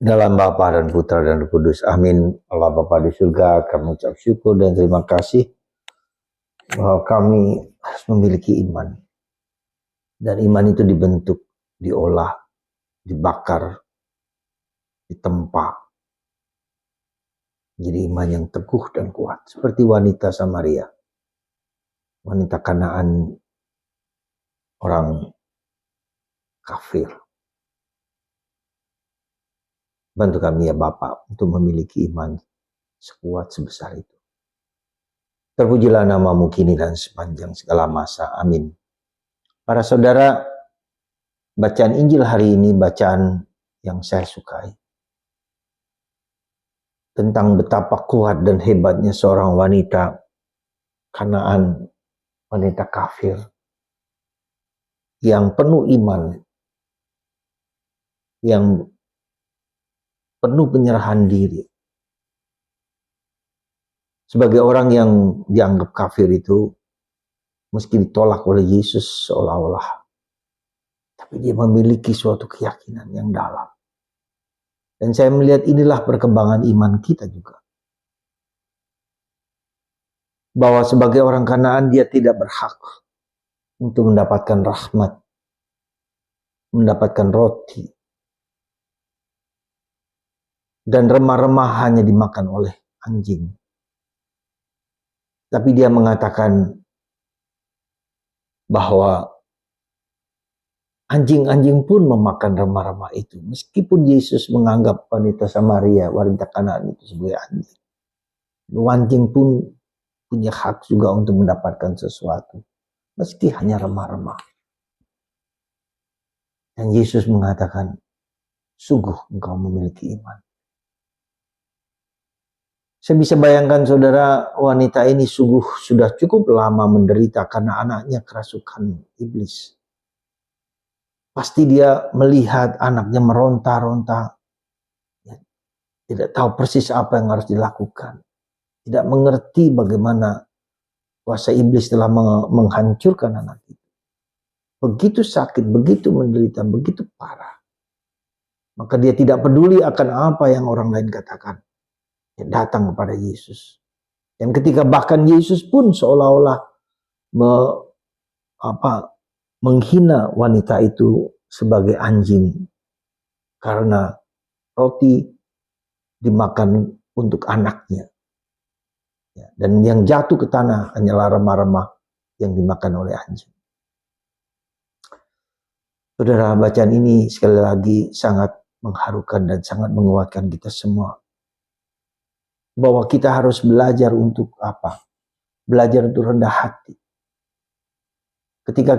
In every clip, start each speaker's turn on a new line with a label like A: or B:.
A: Dalam Bapa dan Putra dan Roh Kudus. Amin. Allah Bapa di surga, kami ucap syukur dan terima kasih bahwa kami harus memiliki iman. Dan iman itu dibentuk, diolah, dibakar, ditempa. Jadi iman yang teguh dan kuat. Seperti wanita Samaria. Wanita Kanaan, orang kafir. Bantu kami ya Bapa untuk memiliki iman sekuat sebesar itu. Terpujilah namamu kini dan sepanjang segala masa. Amin. Para saudara, bacaan Injil hari ini bacaan yang saya sukai. Tentang betapa kuat dan hebatnya seorang wanita Kanaan, wanita kafir, yang penuh iman, yang penuh penyerahan diri. Sebagai orang yang dianggap kafir itu, meski ditolak oleh Yesus seolah-olah, tapi dia memiliki suatu keyakinan yang dalam. Dan saya melihat inilah perkembangan iman kita juga. Bahwa sebagai orang Kanaan dia tidak berhak untuk mendapatkan rahmat, mendapatkan roti. Dan remah-remah hanya dimakan oleh anjing. Tapi dia mengatakan bahwa anjing-anjing pun memakan remah-remah itu. Meskipun Yesus menganggap wanita Samaria, wanita Kanaan itu sebagai anjing. Anjing pun punya hak juga untuk mendapatkan sesuatu. Meski hanya remah-remah. Dan Yesus mengatakan, sungguh engkau memiliki iman. Saya bisa bayangkan saudara, wanita ini sungguh sudah cukup lama menderita karena anaknya kerasukan iblis. Pasti dia melihat anaknya meronta-ronta. Tidak tahu persis apa yang harus dilakukan. Tidak mengerti bagaimana kuasa iblis telah menghancurkan anak itu. Begitu sakit, begitu menderita, begitu parah. Maka dia tidak peduli akan apa yang orang lain katakan. Dia datang kepada Yesus. Dan ketika bahkan Yesus pun seolah-olah menghina wanita itu sebagai anjing. Karena roti dimakan untuk anaknya. Dan yang jatuh ke tanah hanyalah remah-remah yang dimakan oleh anjing. Saudara, bacaan ini sekali lagi sangat mengharukan dan sangat menguatkan kita semua. Bahwa kita harus belajar untuk apa? Belajar untuk rendah hati. Ketika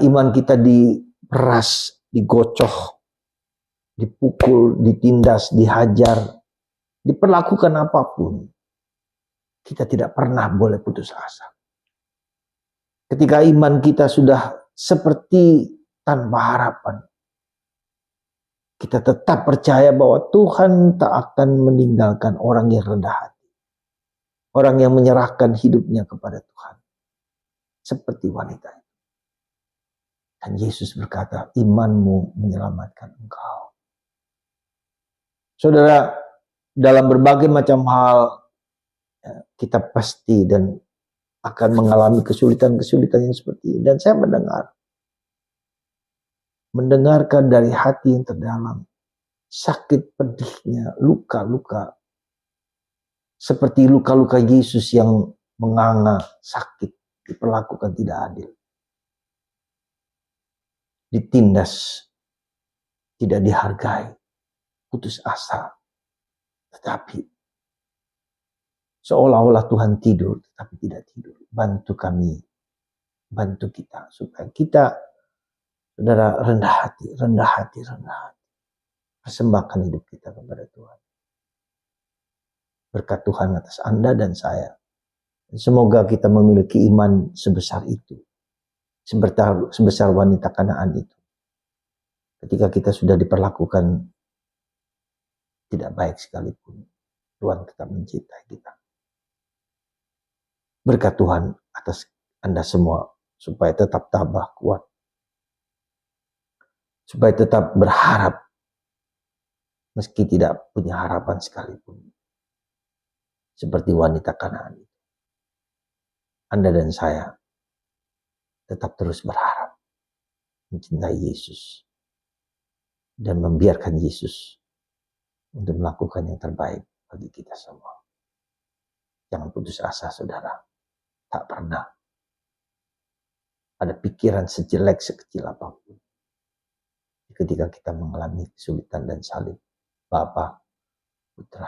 A: iman kita diperas, digocoh, dipukul, ditindas, dihajar, diperlakukan apapun, kita tidak pernah boleh putus asa. Ketika iman kita sudah seperti tanpa harapan, kita tetap percaya bahwa Tuhan tak akan meninggalkan orang yang rendah hati. Orang yang menyerahkan hidupnya kepada Tuhan. Seperti wanita itu. Dan Yesus berkata, imanmu menyelamatkan engkau. Saudara, dalam berbagai macam hal, kita pasti dan akan mengalami kesulitan-kesulitan yang seperti ini. Dan saya mendengarkan dari hati yang terdalam, sakit pedihnya, luka-luka, seperti luka-luka Yesus yang menganga, sakit, diperlakukan tidak adil, ditindas, tidak dihargai, putus asa, tetapi seolah-olah Tuhan tidur, tetapi tidak tidur. Bantu kami, bantu kita, supaya kita, saudara, rendah hati. Persembahkan hidup kita kepada Tuhan. Berkat Tuhan atas Anda dan saya. Semoga kita memiliki iman sebesar itu. Sebesar wanita Kanaan itu. Ketika kita sudah diperlakukan tidak baik sekalipun, Tuhan tetap mencintai kita. Berkat Tuhan atas Anda semua, supaya tetap tabah kuat. Supaya tetap berharap meski tidak punya harapan sekalipun. Seperti wanita Kanaan. Anda dan saya tetap terus berharap, mencintai Yesus, dan membiarkan Yesus untuk melakukan yang terbaik bagi kita semua. Jangan putus asa, saudara. Tak pernah ada pikiran sejelek sekecil apapun ketika kita mengalami kesulitan dan salib Bapa, Putra,